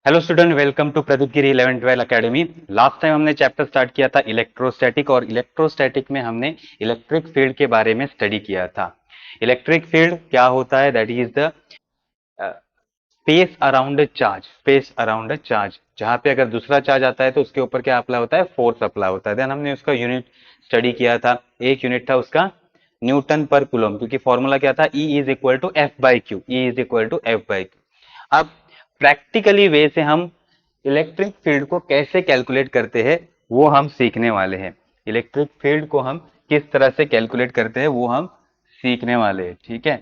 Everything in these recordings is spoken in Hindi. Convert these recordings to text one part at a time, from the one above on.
Hello student, welcome to Pradeep Giri 11-12 academy. Last time हमने चैप्टर स्टार्ट किया था इलेक्ट्रोस्टैटिक, और इलेक्ट्रोस्टैटिक में हमने इलेक्ट्रिक फील्ड के बारे में स्टडी किया था। इलेक्ट्रिक फील्ड क्या होता है? That is the space around a charge, space around a charge, जहां पे अगर दूसरा चार्ज आता है तो उसके ऊपर क्या अप्लाई होता है? फोर्स अप्लाई होता है। देन हमने उसका यूनिट स्टडी किया था। एक यूनिट था उसका न्यूटन पर कूलम, क्योंकि फॉर्मूला क्या था? E is equal to F by Q, E is equal to F by Q. अब प्रैक्टिकली वे से हम इलेक्ट्रिक फील्ड को कैसे कैलकुलेट करते हैं वो हम सीखने वाले हैं। इलेक्ट्रिक फील्ड को हम किस तरह से कैलकुलेट करते हैं वो हम सीखने वाले हैं। ठीक है।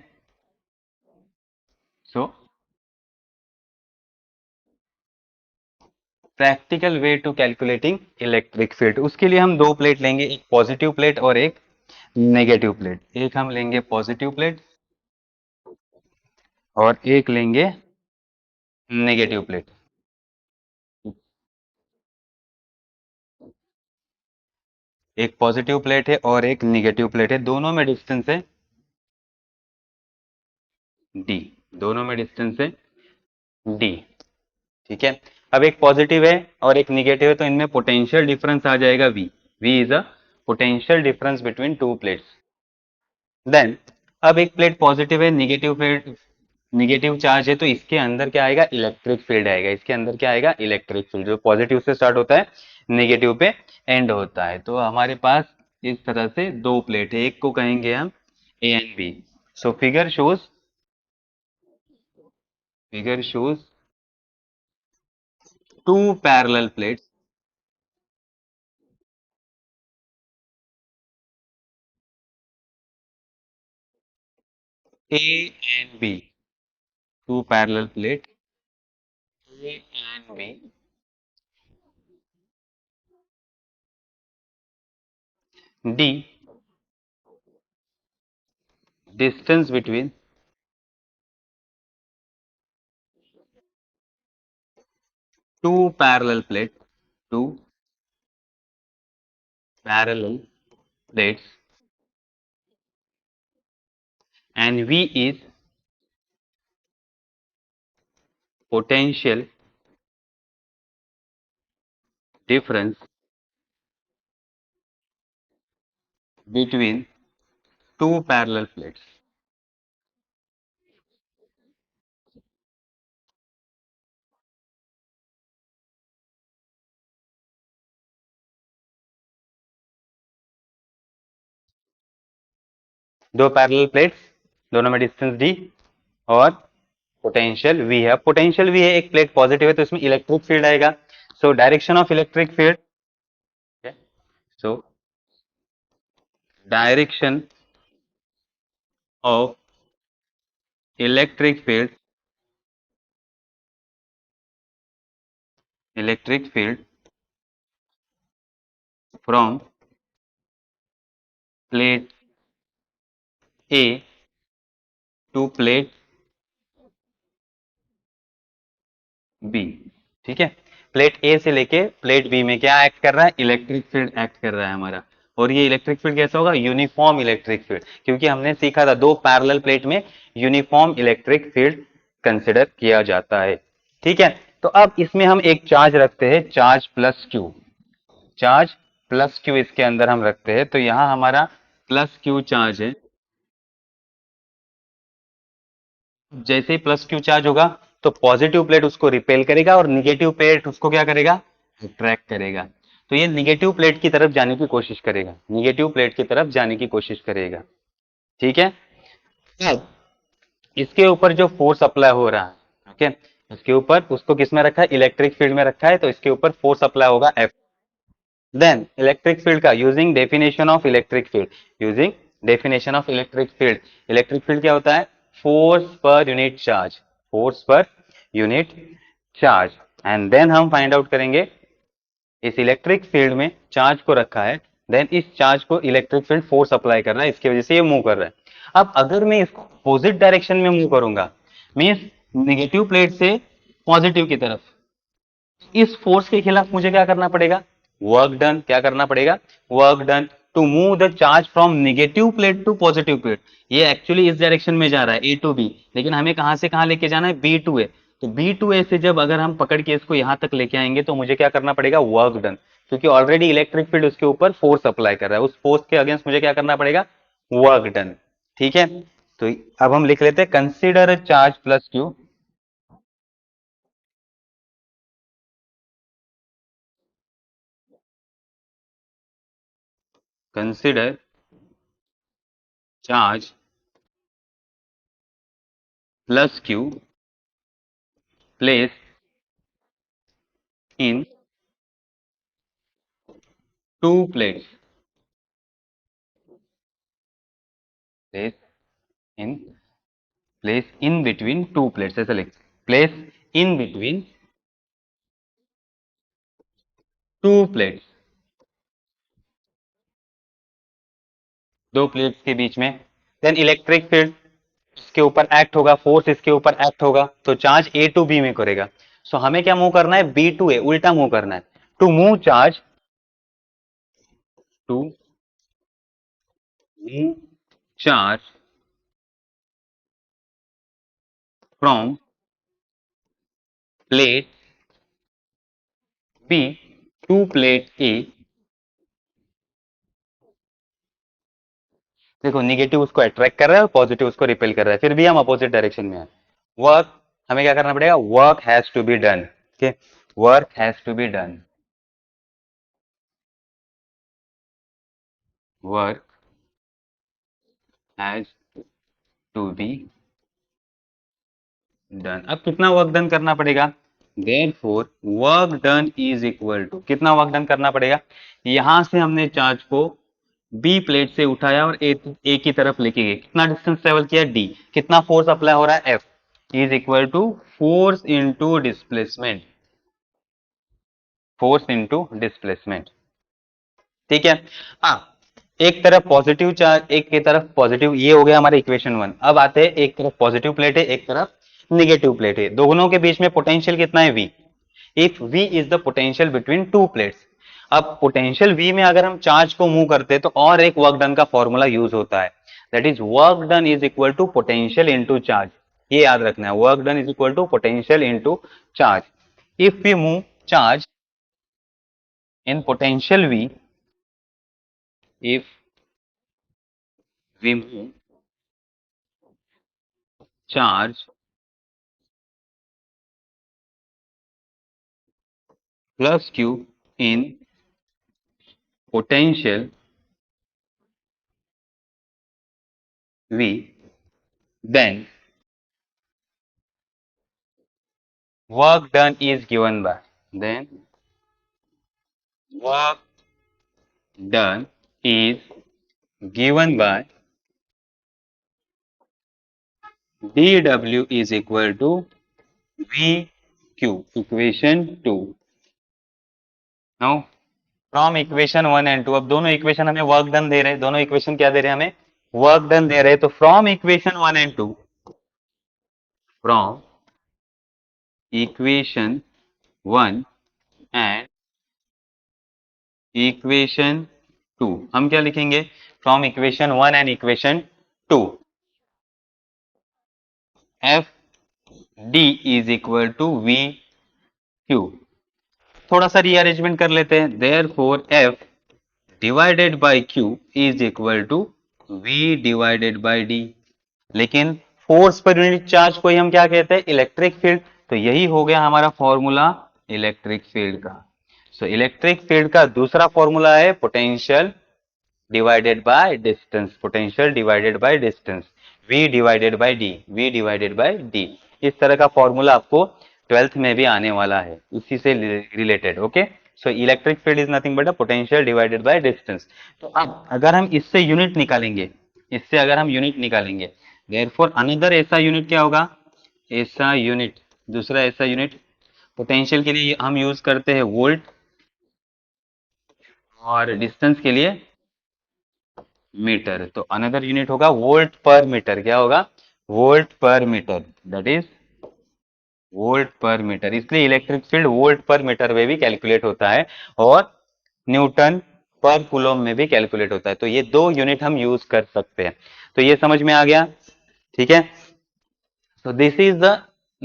So practical way to calculating electric field, उसके लिए हम दो प्लेट लेंगे, एक पॉजिटिव प्लेट और एक नेगेटिव प्लेट। एक हम लेंगे पॉजिटिव प्लेट और एक लेंगे नेगेटिव प्लेट। एक पॉजिटिव प्लेट है और एक निगेटिव प्लेट है, दोनों में डिस्टेंस है डी, दोनों में डिस्टेंस है डी। ठीक है। अब एक पॉजिटिव है और एक निगेटिव है, तो इनमें पोटेंशियल डिफरेंस आ जाएगा V। V is a potential difference between two plates. Then अब एक प्लेट पॉजिटिव है, निगेटिव प्लेट, निगेटिव चार्ज है, तो इसके अंदर क्या आएगा? इलेक्ट्रिक फील्ड आएगा। इसके अंदर क्या आएगा? इलेक्ट्रिक फील्ड, जो पॉजिटिव से स्टार्ट होता है नेगेटिव पे एंड होता है। तो हमारे पास इस तरह से दो प्लेट है, एक को कहेंगे हम A and B. So figure shows two parallel plates, A and B, two parallel plates A and B. D, distance between two parallel plates, two parallel plates, and V is potential difference between two parallel plates. दो पैरेलल प्लेट्स, दोनों में डिस्टेंस D और पोटेंशियल V है। पोटेंशियल V है, एक प्लेट पॉजिटिव है तो इसमें इलेक्ट्रिक फील्ड आएगा। So direction of electric field, so direction of electric field from plate A to plate B। ठीक है। प्लेट ए से लेके प्लेट बी में क्या एक्ट कर रहा है? इलेक्ट्रिक फील्ड एक्ट कर रहा है हमारा। और ये इलेक्ट्रिक फील्ड कैसा होगा? यूनिफॉर्म इलेक्ट्रिक फील्ड, क्योंकि हमने सीखा था दो पैरेलल प्लेट में यूनिफॉर्म इलेक्ट्रिक फील्ड कंसिडर किया जाता है। ठीक है। तो अब इसमें हम एक चार्ज रखते हैं, charge plus Q, charge plus Q इसके अंदर हम रखते हैं। तो यहां हमारा प्लस क्यू चार्ज है। जैसे ही प्लस क्यू चार्ज होगा तो पॉजिटिव प्लेट उसको रिपेल करेगा और निगेटिव प्लेट उसको क्या करेगा? अट्रैक्ट करेगा। तो ये निगेटिव प्लेट की तरफ जाने की कोशिश करेगा, निगेटिव प्लेट की तरफ जाने की कोशिश करेगा। ठीक है। अब इसके ऊपर जो फोर्स अप्लाई हो रहा है, ओके, इसके ऊपर उसको किस में रखा है? इलेक्ट्रिक फील्ड में रखा है, तो इसके ऊपर फोर्स अप्लाई होगा F। देन इलेक्ट्रिक फील्ड का using definition of electric field, using definition of electric field, electric field क्या होता है? Force per unit charge, force per unit charge. And then हम फाइंड आउट करेंगे इस इलेक्ट्रिक फील्ड में चार्ज को रखा है, देन इस चार्ज को इलेक्ट्रिक फील्ड फोर्स अप्लाई कर रहा है, इसकी वजह से ये मूव कर रहा है। अब अगर मैं इसको अपोजिट डायरेक्शन में मूव करूंगा, मीन्स निगेटिव प्लेट से पॉजिटिव की तरफ, इस फोर्स के खिलाफ मुझे क्या करना पड़ेगा? Work done. क्या करना पड़ेगा? Work done to move the charge from negative plate to positive plate. ये एक्चुअली इस डायरेक्शन में जा रहा है A टू B, लेकिन हमें कहां से कहां लेके जाना है? B to A। तो B2A से जब अगर हम पकड़ के इसको यहां तक लेके आएंगे तो मुझे क्या करना पड़ेगा, वर्क डन, क्योंकि ऑलरेडी इलेक्ट्रिक फील्ड उसके ऊपर फोर्स अप्लाई कर रहा है, उस फोर्स के अगेंस्ट मुझे क्या करना पड़ेगा, वर्क डन। ठीक है, तो अब हम लिख लेते हैं consider charge plus Q, consider charge plus Q place in to plates, place in, place in between two plates, ऐसा लिख, place in between two plates, दो प्लेट्स के बीच में। देन इलेक्ट्रिक फील्ड इसके ऊपर एक्ट होगा, फोर्स इसके ऊपर एक्ट होगा, तो चार्ज ए टू बी में करेगा। सो हमें क्या मूव करना है, बी टू ए, उल्टा मूव करना है। To move charge, to move charge from plate B to plate A, देखो निगेटिव उसको अट्रैक्ट कर रहा है और पॉजिटिव उसको रिपेल कर रहा है, फिर भी हम अपोजिट डायरेक्शन में है। वर्क हमें क्या करना पड़ेगा, work has to be done, okay, work has to be done, work has to be done. अब कितना वर्क डन करना पड़ेगा, therefore work done is equal to, कितना वर्क डन करना पड़ेगा, यहां से हमने चार्ज को बी प्लेट से उठाया और ए की तरफ लेके गए, कितना डिस्टेंस ट्रेवल किया, डी, कितना फोर्स अप्लाई हो रहा है, F, is equal to force into displacement, force into displacement. ठीक है, हाँ, एक तरफ पॉजिटिव चार्ज, एक की तरफ पॉजिटिव, ये हो गया हमारा इक्वेशन वन। अब आते हैं, एक तरफ पॉजिटिव प्लेट है, एक तरफ निगेटिव प्लेट है, दोनों के बीच में पोटेंशियल कितना है, V, if V is the potential between two plates. अब पोटेंशियल V में अगर हम चार्ज को मूव करते हैं तो और एक वर्क डन का फॉर्मूला यूज होता है, that is work done is equal to potential into charge, ये याद रखना है, work done is equal to potential into charge. If we move charge in potential V, if we move charge plus q in potential V, then work done is given by, then work done is given by dw is equal to vq, equation 2. Now from equation 1 and 2, अब दोनों इक्वेशन हमें वर्क डन दे रहे हैं, दोनों इक्वेशन क्या दे रहे हैं, हमें वर्क डन दे रहे हैं, तो from equation 1 and 2, from equation 1 and equation 2 हम क्या लिखेंगे, from equation 1 and equation 2, F D is equal to V Q. थोड़ा सा रीअरेंजमेंट कर लेते हैं, therefore F divided by Q is equal to V divided by D, लेकिन फोर्स पर यूनिट चार्ज को ही हम क्या कहते हैं, इलेक्ट्रिक फील्ड, तो यही हो गया हमारा फॉर्मूला इलेक्ट्रिक फील्ड का। सो इलेक्ट्रिक फील्ड का दूसरा फॉर्मूला है potential divided by distance, potential divided by distance, V divided by D, V divided by D. इस तरह का फॉर्मूला आपको 12th में भी आने वाला है, उसी से related. Okay, so electric field is nothing but a potential divided by distance. तो अब अगर हम इससे यूनिट निकालेंगे, इससे अगर हम यूनिट निकालेंगे, देयरफॉर अनदर ऐसा यूनिट क्या होगा, ऐसा यूनिट, दूसरा ऐसा यूनिट, पोटेंशियल के लिए हम यूज करते हैं वोल्ट और डिस्टेंस के लिए मीटर, तो अनदर यूनिट होगा वोल्ट पर मीटर, क्या होगा, वोल्ट पर मीटर, दैट इज वोल्ट पर मीटर। इसलिए इलेक्ट्रिक फील्ड वोल्ट पर मीटर में भी कैलकुलेट होता है और न्यूटन पर कूलम में भी कैलकुलेट होता है, तो ये दो यूनिट हम यूज कर सकते हैं। तो ये समझ में आ गया, ठीक है। So this is the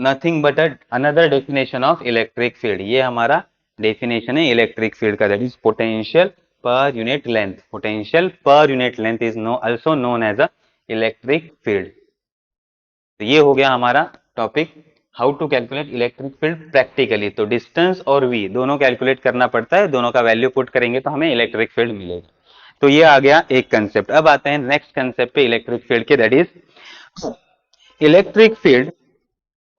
nothing but another definition of electric field. ये हमारा डेफिनेशन है इलेक्ट्रिक फील्ड का, दैट इज पोटेंशियल पर यूनिट लेंथ। पोटेंशियल पर unit length is also known as a electric field. तो ये हो गया हमारा topic, how to calculate electric field practically. तो डिस्टेंस और वी दोनों कैलकुलेट करना पड़ता है, दोनों का वैल्यू पुट करेंगे तो हमें इलेक्ट्रिक फील्ड मिलेगा। तो ये आ गया एक कंसेप्ट। अब आते हैं नेक्स्ट कंसेप्ट पे इलेक्ट्रिक फील्ड के, दैट इज इलेक्ट्रिक फील्ड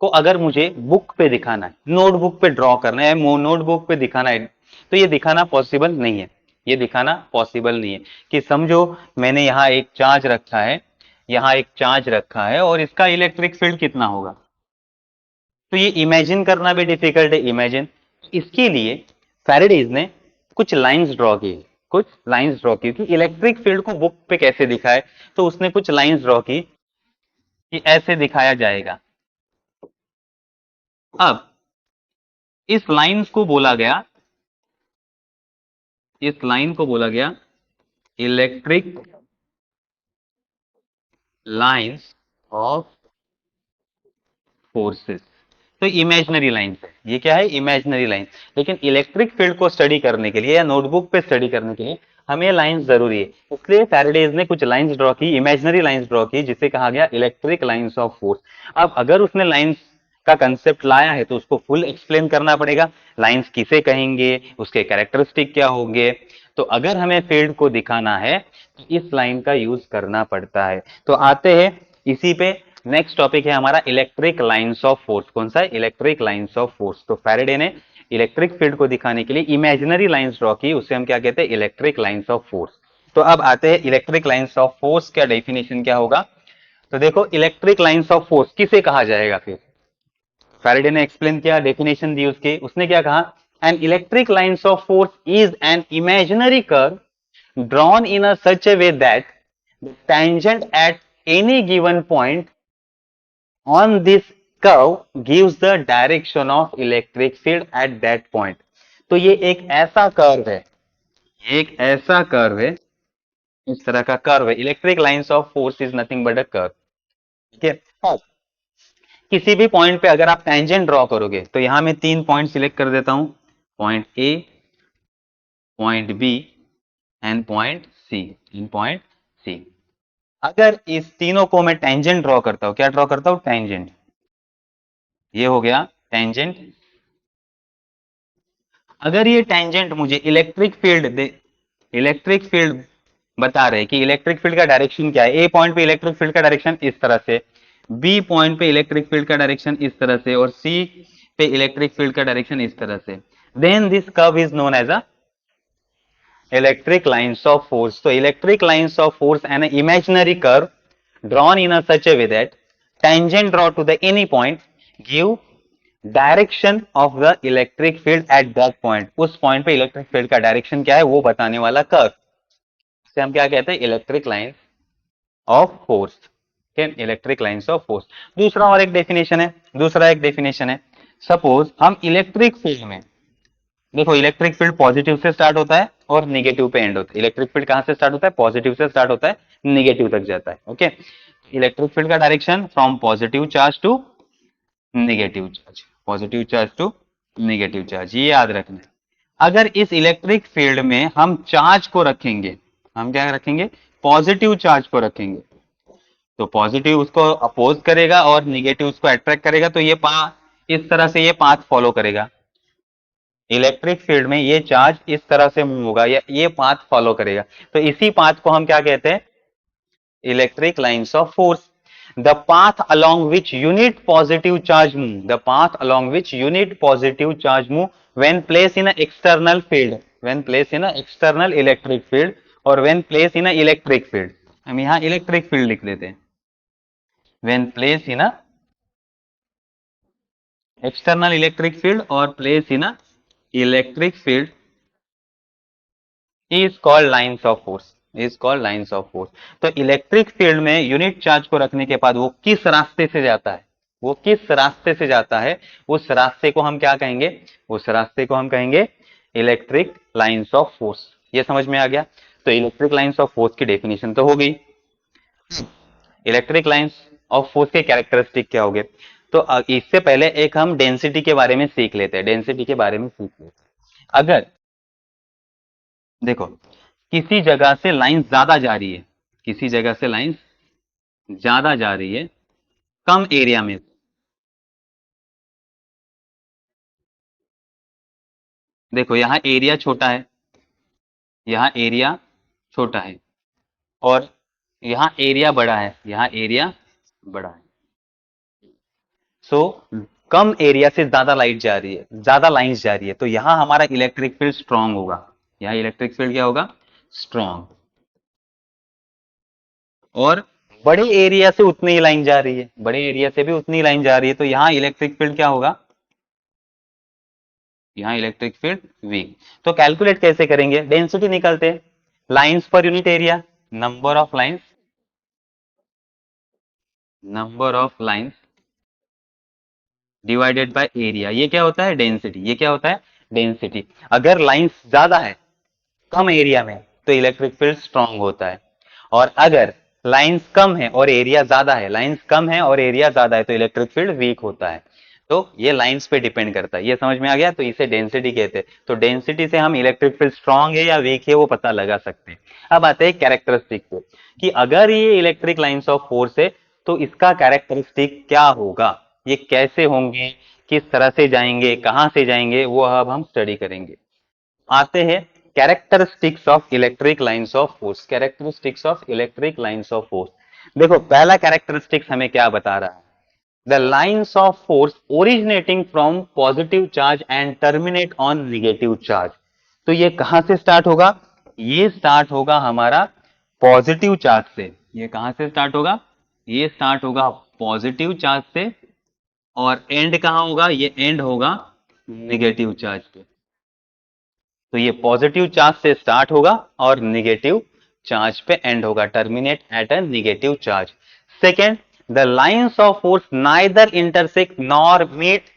को अगर मुझे बुक पे दिखाना है, नोटबुक पे ड्रॉ करना है, नोटबुक पे दिखाना है, तो ये दिखाना पॉसिबल नहीं है। ये दिखाना पॉसिबल नहीं है कि समझो मैंने यहाँ एक चार्ज रखा है, यहाँ एक चार्ज रखा है और इसका इलेक्ट्रिक फील्ड कितना होगा, तो ये इमेजिन करना भी डिफिकल्ट है। इमेजिन, इसके लिए फैराडेज ने कुछ लाइंस ड्रॉ की, कुछ लाइंस ड्रॉ की कि इलेक्ट्रिक फील्ड को बुक पे कैसे दिखाए। तो उसने कुछ लाइंस ड्रॉ की कि ऐसे दिखाया जाएगा। अब इस लाइंस को बोला गया, इस लाइन को बोला गया इलेक्ट्रिक लाइंस ऑफ फोर्सेस। तो इमेजिनरी लाइंस है, ये क्या है, इमेजिनरी लाइन। लेकिन इलेक्ट्रिक फील्ड को स्टडी करने के लिए या नोटबुक पे स्टडी करने के लिए हमें लाइंस जरूरी है। इसलिए फैराडेज ने कुछ लाइंस ड्रॉ की, इमेजिनरी लाइंस ड्रॉ की, जिसे कहा गया इलेक्ट्रिक लाइंस ऑफ फोर्स। अब अगर उसने लाइंस का कंसेप्ट लाया है तो उसको फुल एक्सप्लेन करना पड़ेगा। लाइंस किसे कहेंगे, उसके कैरेक्टरिस्टिक क्या होंगे। तो अगर हमें फील्ड को दिखाना है तो इस लाइन का यूज करना पड़ता है। तो आते हैं इसी पे, नेक्स्ट टॉपिक है हमारा इलेक्ट्रिक लाइंस ऑफ फोर्स। कौन सा है, इलेक्ट्रिक लाइंस ऑफ फोर्स। तो फैराडे ने इलेक्ट्रिक फील्ड को दिखाने के लिए इमेजिनरी लाइंस ड्रॉ की, उसे हम क्या कहते हैं, इलेक्ट्रिक लाइंस ऑफ फोर्स। तो अब आते हैं इलेक्ट्रिक लाइंस ऑफ फोर्स का डेफिनेशन क्या होगा। तो देखो इलेक्ट्रिक लाइंस ऑफ फोर्स किसे कहा जाएगा। फिर फैराडे ने एक्सप्लेन किया, डेफिनेशन दी उसके, उसने क्या कहा, an electric lines of force is an imaginary curve drawn in a such A way that the tangent at any given point on this curve gives the direction of electric field at that point। तो ये एक ऐसा कर्व है, एक ऐसा कर्व है, इस तरह का कर्व है। Electric lines of force is nothing but a curve. ठीक है, अब किसी भी पॉइंट पे अगर आप टेंजेंट ड्रॉ करोगे, तो यहां मैं 3 पॉइंट सिलेक्ट कर देता हूं, point A, point B and point C, in point C. अगर इस तीनों को मैं टेंजेंट ड्रॉ करता हूं, क्या ड्रॉ करता हूं, टेंजेंट, ये हो गया टेंजेंट। अगर ये टेंजेंट मुझे इलेक्ट्रिक फील्ड दे, इलेक्ट्रिक फील्ड बता रहे कि इलेक्ट्रिक फील्ड का डायरेक्शन क्या है, ए पॉइंट पे इलेक्ट्रिक फील्ड का डायरेक्शन इस तरह से, बी पॉइंट पे इलेक्ट्रिक फील्ड का डायरेक्शन इस तरह से, और सी पे इलेक्ट्रिक फील्ड का डायरेक्शन इस तरह से, then this curve is known as a electric lines of force। So electric lines of force and an imaginary curve drawn in a such a way that tangent draw to the any point give direction of the electric field at that point। उस पॉइंट पे इलेक्ट्रिक फील्ड का डायरेक्शन क्या है वो बताने वाला कर्व से हम क्या कहते हैं, electric line of force. Electric lines of force. दूसरा और एक डेफिनेशन है, दूसरा एक डेफिनेशन है, सपोज हम इलेक्ट्रिक फील्ड में, देखो इलेक्ट्रिक फील्ड पॉजिटिव से स्टार्ट होता है और नेगेटिव पे एंड होता है। इलेक्ट्रिक फील्ड कहां से स्टार्ट होता है, पॉजिटिव से स्टार्ट होता है, नेगेटिव तक जाता है। ओके, इलेक्ट्रिक फील्ड का direction from positive charge to negative charge, positive charge to negative charge, ये याद रखना है। अगर इस इलेक्ट्रिक फील्ड में हम चार्ज को रखेंगे, हम क्या रखेंगे, पॉजिटिव चार्ज को रखेंगे, तो पॉजिटिव उसको अपोज करेगा और नेगेटिव उसको अट्रैक्ट करेगा। तो ये इस तरह से ये पाथ फॉलो करेगा। इलेक्ट्रिक फील्ड में ये चार्ज इस तरह से मूव होगा या ये पाथ फॉलो करेगा। तो इसी पाथ को हम क्या कहते हैं, electric lines of force. The path along which unit positive charge move, the path along which unit positive charge move when placed in a external field, when placed in a external electric field or when placed in a electric field। हम यहां इलेक्ट्रिक फील्ड लिख लेते हैं, when placed in a external electric field or placed in a electric field is called lines of force, is called lines of force। तो इलेक्ट्रिक फील्ड में यूनिट चार्ज को रखने के बाद वो किस रास्ते से जाता है, वो किस रास्ते से जाता है, उस रास्ते को हम क्या कहेंगे, उस रास्ते को हम कहेंगे इलेक्ट्रिक लाइंस ऑफ फोर्स। ये समझ में आ गया। तो इलेक्ट्रिक लाइंस ऑफ फोर्स की डेफिनेशन तो हो गई। इलेक्ट्रिक लाइंस ऑफ फोर्स के कैरेक्टरिस्टिक क्या हो गए। तो इससे पहले एक हम डेंसिटी के बारे में सीख लेते हैं, डेंसिटी के बारे में सीख लेते हैं। अगर देखो किसी जगह से लाइन ज्यादा जा रही है, किसी जगह से लाइन ज्यादा जा रही है कम एरिया में, देखो यहाँ एरिया छोटा है, यहाँ एरिया छोटा है, और यहाँ एरिया बड़ा है, यहाँ एरिया बड़ा है। सो कम एरिया से ज्यादा लाइट जा रही है, ज्यादा लाइंस जा रही है, तो यहां हमारा इलेक्ट्रिक फील्ड स्ट्रांग होगा, यहाँ इलेक्ट्रिक फील्ड क्या होगा, स्ट्रांग। और बड़े एरिया से उतनी ही लाइन जा रही है, बड़े एरिया से भी उतनी लाइन जा रही है, तो यहाँ इलेक्ट्रिक फील्ड क्या होगा, यहाँ इलेक्ट्रिक फील्ड वीक। तो कैलकुलेट कैसे करेंगे, डेंसिटी निकालते हैं, lines per unit area, number of lines, number of lines divided by area, ये क्या होता है, डेंसिटी, ये क्या होता है, डेंसिटी। अगर लाइंस ज्यादा है कम एरिया में तो इलेक्ट्रिक फील्ड स्ट्रांग होता है, और अगर लाइंस कम है और एरिया ज्यादा है, लाइंस कम है और एरिया ज्यादा है, तो इलेक्ट्रिक फील्ड वीक होता है। तो ये लाइंस पे डिपेंड करता है, ये समझ में आ गया, तो इसे डेंसिटी कहते हैं। तो डेंसिटी से हम इलेक्ट्रिक फील्ड स्ट्रांग है या वीक है वो पता लगा सकते हैं। अब आते हैं कैरेक्टरिस्टिक पे, कि अगर ये इलेक्ट्रिक लाइंस ऑफ फोर्स है तो इसका कैरेक्टरिस्टिक क्या होगा, ये कैसे होंगे, किस तरह से जाएंगे, कहां से जाएंगे, वो अब हम स्टडी करेंगे। आते हैं characteristics of electric lines of force, characteristics of electric lines of force. देखो पहला कैरेक्टरिस्टिक्स हमें क्या बता रहा है, the lines of force originating from positive charge and terminate on negative charge. तो ये कहां से स्टार्ट होगा, ये स्टार्ट होगा हमारा पॉजिटिव चार्ज से, ये कहां से स्टार्ट होगा, ये स्टार्ट होगा पॉजिटिव चार्ज से, और एंड कहां होगा, ये एंड होगा निगेटिव चार्ज पे। तो ये पॉजिटिव चार्ज से स्टार्ट होगा और निगेटिव चार्ज पे एंड होगा, terminate at a negative charge. Second, the lines of force neither intersect nor meet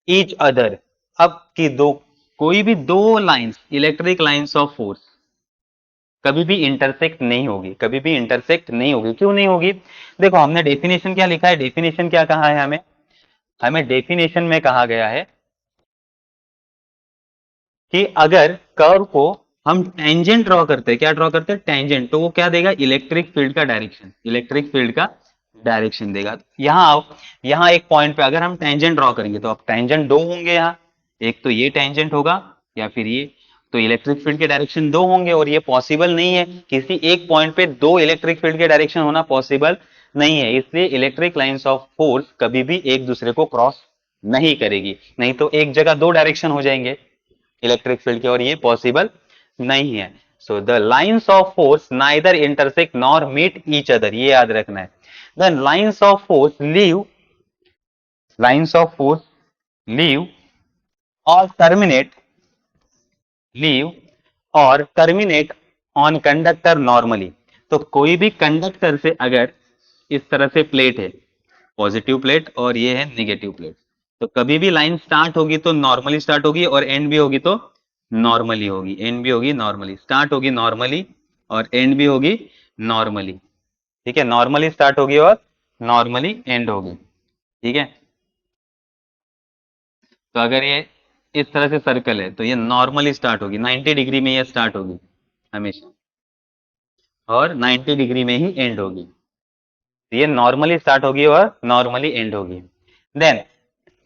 each other. अब की दो, कोई भी दो lines, electric lines of force कभी भी इंटरसेक्ट नहीं होगी, कभी भी इंटरसेक्ट नहीं होगी। क्यों नहीं होगी, देखो हमने डेफिनेशन क्या लिखा है, डेफिनेशन क्या कहा है हमें, हमें डेफिनेशन में कहा गया है कि अगर कर्व को हम टेंजेंट ड्रॉ करते हैं, क्या ड्रॉ करते हैं, टेंजेंट, तो वो क्या देगा, इलेक्ट्रिक फील्ड का डायरेक्शन, इलेक्ट्रिक फील्ड का डायरेक्शन देगा। यहां आओ, यहां एक पॉइंट पे अगर हम टेंजेंट ड्रॉ करेंगे तो अब टेंजेंट दो होंगे, यहाँ एक तो ये टेंजेंट होगा या फिर ये, तो इलेक्ट्रिक फील्ड के डायरेक्शन दो होंगे, और ये पॉसिबल नहीं है, किसी एक पॉइंट पे दो इलेक्ट्रिक फील्ड के डायरेक्शन होना पॉसिबल नहीं है, इसलिए इलेक्ट्रिक लाइंस ऑफ फोर्स कभी भी एक दूसरे को क्रॉस नहीं करेगी, नहीं तो एक जगह दो डायरेक्शन हो जाएंगे इलेक्ट्रिक फील्ड के, और ये पॉसिबल नहीं है। So the lines of force neither intersect nor meet each other, ये याद रखना है। The lines of force leave, lines of force leave और टर्मिनेट, लीव और टर्मिनेट ऑन कंडक्टर नॉर्मली। तो कोई भी कंडक्टर से अगर इस तरह से प्लेट है, पॉजिटिव प्लेट और ये है निगेटिव प्लेट, तो कभी भी लाइन स्टार्ट होगी तो नॉर्मली स्टार्ट होगी, और एंड भी होगी तो नॉर्मली होगी, एंड भी होगी नॉर्मली, स्टार्ट होगी नॉर्मली और एंड भी होगी नॉर्मली। ठीक है, नॉर्मली स्टार्ट होगी और नॉर्मली एंड होगी। ठीक है, तो अगर ये इस तरह से सर्कल है तो ये नॉर्मली स्टार्ट होगी, 90 डिग्री में ये स्टार्ट होगी हमेशा, और 90 डिग्री में ही एंड होगी। ये नॉर्मली स्टार्ट होगी और नॉर्मली एंड होगी। Then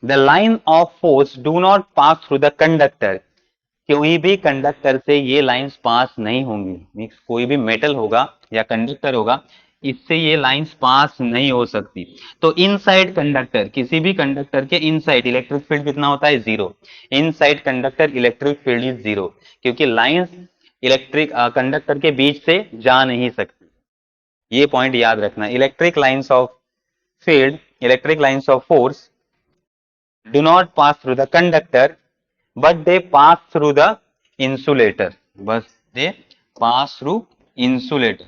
the line of force do not pass through the conductor, कोई भी कंडक्टर से ये लाइंस पास नहीं होंगी, मीन्स कोई भी मेटल होगा या कंडक्टर होगा, इससे ये लाइंस पास नहीं हो सकती। तो इनसाइड कंडक्टर, किसी भी कंडक्टर के इनसाइड इलेक्ट्रिक फील्ड कितना होता है, zero. Inside conductor electric field is zero, क्योंकि लाइंस इलेक्ट्रिक कंडक्टर के बीच से जा नहीं सकती, ये पॉइंट याद रखना। Electric lines of field, electric lines of force do not pass through the conductor but they pass through the insulator, बस they pass through insulator।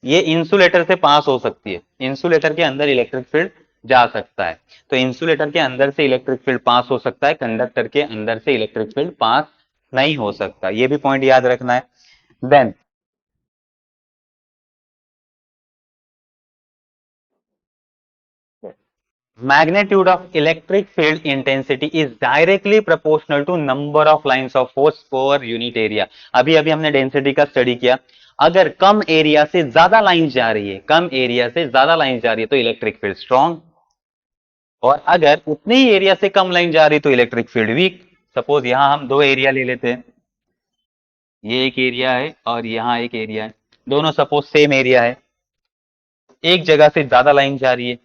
ये इंसुलेटर से पास हो सकती है, इंसुलेटर के अंदर इलेक्ट्रिक फील्ड जा सकता है, तो इंसुलेटर के अंदर से इलेक्ट्रिक फील्ड पास हो सकता है, कंडक्टर के अंदर से इलेक्ट्रिक फील्ड पास नहीं हो सकता, ये भी पॉइंट याद रखना है। Then magnitude of electric field intensity is directly proportional to number of lines of force per unit area. अभी अभी हमने डेंसिटी का स्टडी किया, अगर कम एरिया से ज्यादा लाइन जा रही है, कम एरिया से ज्यादा लाइन जा रही है तो इलेक्ट्रिक फील्ड स्ट्रांग, और अगर उतने ही एरिया से कम लाइन जा रही है तो इलेक्ट्रिक फील्ड वीक। सपोज यहां हम दो एरिया ले लेते हैं, ये एक एरिया है और यहाँ एक एरिया है, दोनों सपोज सेम एरिया है, एक जगह से ज्यादा लाइन जा रही है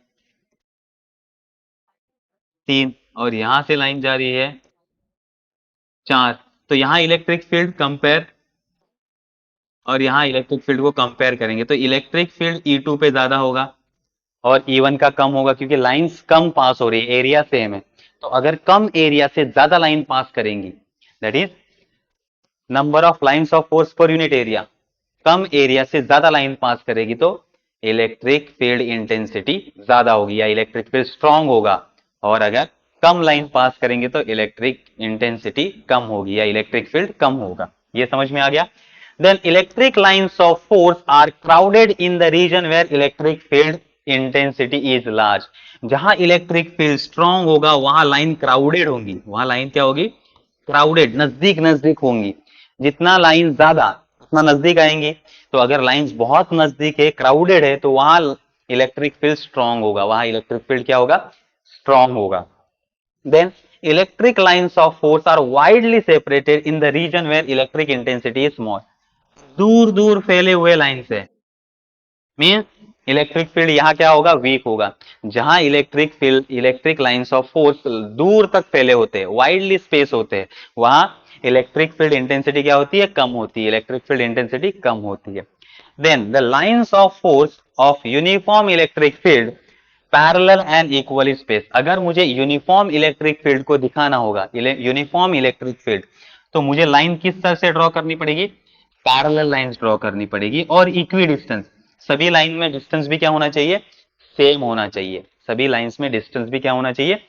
3, और यहां से लाइन जा रही है 4, तो यहाँ इलेक्ट्रिक फील्ड कंपेयर, और यहाँ इलेक्ट्रिक फील्ड को कंपेयर करेंगे तो इलेक्ट्रिक फील्ड E2 पे ज्यादा होगा और E1 का कम होगा, क्योंकि लाइंस कम पास हो रही है, एरिया सेम है। तो अगर कम एरिया से ज्यादा लाइन पास करेंगी, that is number of lines of force per unit area, come area से ज्यादा लाइन पास करेगी तो इलेक्ट्रिक फील्ड इंटेंसिटी ज्यादा होगी या इलेक्ट्रिक फील्ड स्ट्रांग होगा, और अगर कम लाइन पास करेंगे तो इलेक्ट्रिक इंटेंसिटी कम होगी या इलेक्ट्रिक फील्ड कम होगा। ये समझ में आ गया। Then electric lines of force are crowded in the region where electric field intensity is large. जहां इलेक्ट्रिक फील्ड स्ट्रांग होगा वहां लाइन क्राउडेड होंगी, वहां लाइन क्या होगी, क्राउडेड, नजदीक नजदीक होंगी। जितना लाइन ज्यादा उतना नजदीक आएंगी, तो अगर लाइंस बहुत नजदीक है, क्राउडेड है, तो वहां इलेक्ट्रिक फील्ड स्ट्रांग होगा, वहां इलेक्ट्रिक फील्ड क्या होगा, स्ट्रांग होगा। Then electric lines of force are widely separated in the region where electric intensity is small. दूर दूर फैले हुए लाइंस है, मीन्स इलेक्ट्रिक फील्ड यहाँ क्या होगा, वीक होगा। जहां electric field, electric lines of force दूर तक फैले होते हैं, वाइडली स्पेस होते हैं, वहां इलेक्ट्रिक फील्ड इंटेंसिटी क्या होती है, कम होती है, इलेक्ट्रिक फील्ड इंटेंसिटी कम होती है। Then the lines of force of uniform electric field parallel and equally space. अगर मुझे यूनिफॉर्म इलेक्ट्रिक फील्ड को दिखाना होगा, यूनिफॉर्म इलेक्ट्रिक फील्ड, तो मुझे लाइन किस तरह से ड्रॉ करनी पड़ेगी, पैरेलल लाइंस ड्रॉ करनी पड़ेगी, और इक्वी डिस्टेंस, सभी लाइन में डिस्टेंस भी क्या होना चाहिए, सेम होना चाहिए, सभी लाइंस में डिस्टेंस भी क्या होना चाहिए,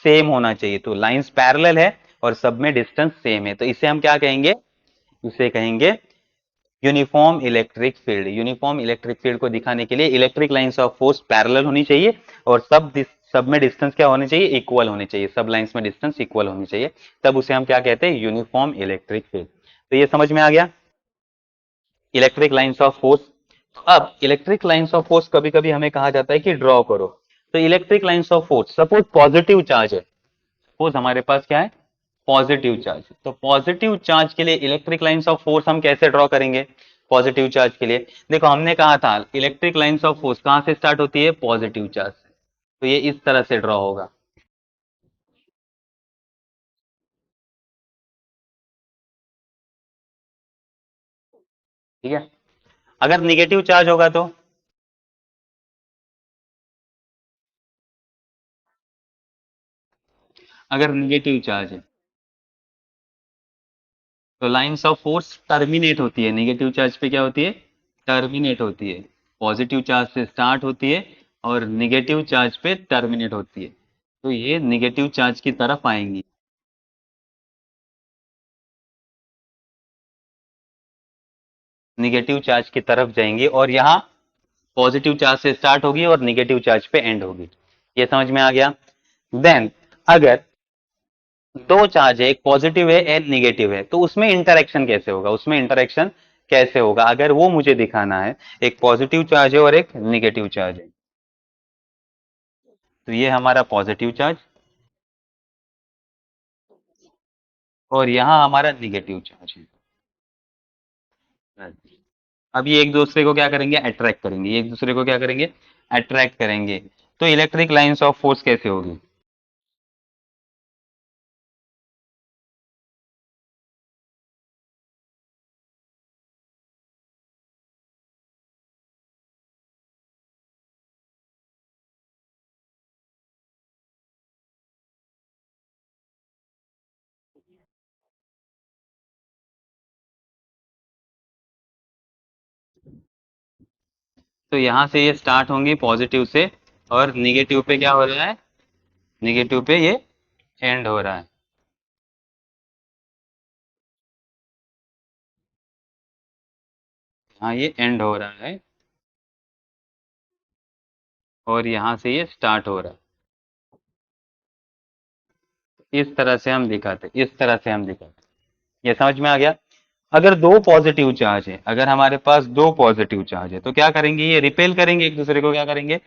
सेम होना चाहिए। तो लाइंस पैरेलल है और सब में डिस्टेंस सेम है, तो इसे हम क्या कहेंगे, इसे कहेंगे uniform electric field. Uniform electric field को दिखाने के लिए electric lines of force parallel होनी चाहिए और सब में डिस्टेंस क्या होनी चाहिए, इक्वल होनी चाहिए, सब लाइंस में डिस्टेंस इक्वल होनी चाहिए, तब उसे हम क्या कहते हैं, यूनिफॉर्म इलेक्ट्रिक फील्ड। तो ये समझ में आ गया, इलेक्ट्रिक लाइंस ऑफ फोर्स। अब इलेक्ट्रिक लाइंस ऑफ फोर्स कभी कभी हमें कहा जाता है कि ड्रॉ करो, तो electric lines of force, suppose positive charge है, सपोज हमारे पास क्या है, पॉजिटिव चार्ज, तो पॉजिटिव चार्ज के लिए इलेक्ट्रिक लाइंस ऑफ फोर्स हम कैसे ड्रॉ करेंगे, पॉजिटिव चार्ज के लिए देखो हमने कहा था इलेक्ट्रिक लाइंस ऑफ फोर्स कहां से स्टार्ट होती है, पॉजिटिव चार्ज से, तो ये इस तरह से ड्रॉ होगा, ठीक है। अगर निगेटिव चार्ज होगा तो, अगर निगेटिव चार्ज है तो लाइंस ऑफ फोर्स टर्मिनेट होती है, नेगेटिव चार्ज पे क्या होती है, टर्मिनेट होती है, पॉजिटिव चार्ज से स्टार्ट होती है और निगेटिव चार्ज पे टर्मिनेट होती है, तो ये निगेटिव चार्ज की तरफ आएंगी, निगेटिव चार्ज की तरफ जाएंगी, और यहाँ पॉजिटिव चार्ज से स्टार्ट होगी और निगेटिव चार्ज पे एंड होगी। ये समझ में आ गया। देन अगर दो चार्ज है, एक पॉजिटिव है एक निगेटिव है, तो उसमें इंटरेक्शन कैसे होगा, उसमें इंटरेक्शन कैसे होगा, अगर वो मुझे दिखाना है, एक पॉजिटिव चार्ज है और एक निगेटिव चार्ज है, तो ये हमारा पॉजिटिव चार्ज और यहाँ हमारा निगेटिव चार्ज है। अब ये एक दूसरे को क्या करेंगे, अट्रैक्ट करेंगे, एक दूसरे को क्या करेंगे, अट्रैक्ट करेंगे, तो इलेक्ट्रिक लाइंस ऑफ फोर्स कैसे होगी, तो यहाँ से ये स्टार्ट होंगी पॉजिटिव से और निगेटिव पे क्या हो रहा है, निगेटिव पे ये एंड हो रहा है, हाँ ये एंड हो रहा है और यहाँ से ये स्टार्ट हो रहा है, इस तरह से हम दिखाते, इस तरह से हम दिखाते। ये समझ में आ गया। अगर दो पॉजिटिव चार्ज है, अगर हमारे पास दो पॉजिटिव चार्ज है तो क्या करेंगे, ये रिपेल करेंगे एक दूसरे को, क्या करेंगे,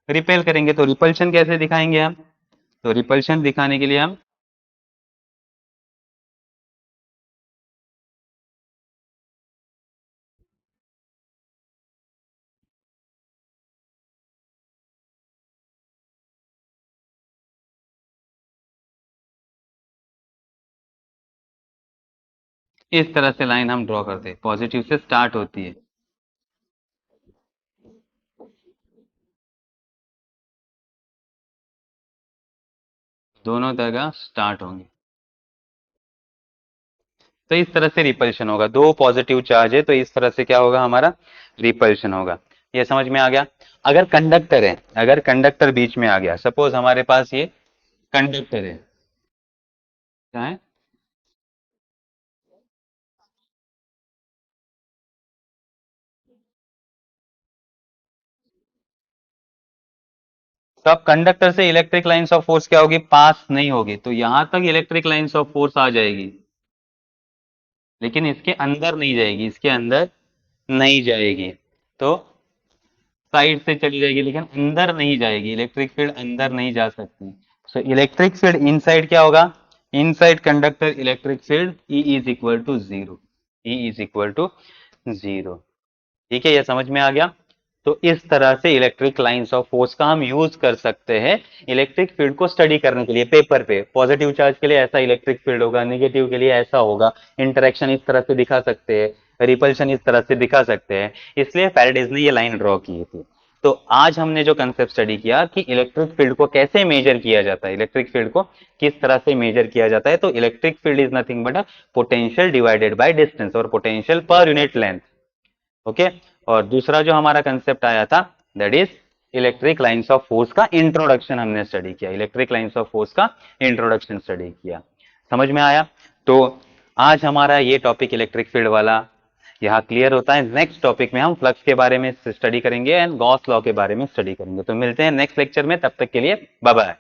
रिपेल करेंगे। तो रिपल्शन कैसे दिखाएंगे हम, तो रिपल्शन दिखाने के लिए हम इस तरह से लाइन हम ड्रॉ करते हैं, पॉजिटिव से स्टार्ट होती है, दोनों तरह स्टार्ट होंगे। तो इस तरह से रिपल्शन होगा, दो पॉजिटिव चार्ज है तो इस तरह से क्या होगा, हमारा रिपल्शन होगा। ये समझ में आ गया। अगर कंडक्टर है, अगर कंडक्टर बीच में आ गया, सपोज हमारे पास ये कंडक्टर है, क्या है, तो अब कंडक्टर से इलेक्ट्रिक लाइंस ऑफ फोर्स क्या होगी, पास नहीं होगी, तो यहां तक इलेक्ट्रिक लाइंस ऑफ फोर्स आ जाएगी, लेकिन इसके अंदर नहीं जाएगी, इसके अंदर नहीं जाएगी। तो साइड से चली जाएगी लेकिन अंदर नहीं जाएगी, इलेक्ट्रिक फील्ड अंदर नहीं जा सकती। सो इलेक्ट्रिक फील्ड इनसाइड क्या होगा, inside conductor electric field E is equal to zero, E is equal to zero. ठीक है, ये समझ में आ गया। तो इस तरह से इलेक्ट्रिक लाइंस ऑफ फोर्स का हम यूज कर सकते हैं इलेक्ट्रिक फील्ड को स्टडी करने के लिए। पेपर पे पॉजिटिव चार्ज के लिए ऐसा इलेक्ट्रिक फील्ड होगा, नेगेटिव के लिए ऐसा होगा, इंटरेक्शन इस तरह से दिखा सकते हैं, रिपल्शन इस तरह से दिखा सकते हैं, इसलिए फैराडेज ने ये लाइन ड्रॉ की थी। तो आज हमने जो कंसेप्ट स्टडी किया कि इलेक्ट्रिक फील्ड को कैसे मेजर किया जाता है, इलेक्ट्रिक फील्ड को किस तरह से मेजर किया जाता है, तो electric field is nothing but a potential divided by distance, और पोटेंशियल पर यूनिट लेंथ। ओके, और दूसरा जो हमारा कंसेप्ट आया था that is electric lines of force का इंट्रोडक्शन हमने स्टडी किया, इलेक्ट्रिक लाइंस ऑफ फोर्स का इंट्रोडक्शन स्टडी किया। समझ में आया। तो आज हमारा ये टॉपिक इलेक्ट्रिक फील्ड वाला यहाँ क्लियर होता है। नेक्स्ट टॉपिक में हम फ्लक्स के बारे में स्टडी करेंगे एंड गॉस लॉ के बारे में स्टडी करेंगे। तो मिलते हैं नेक्स्ट लेक्चर में, तब तक के लिए बाय बाय।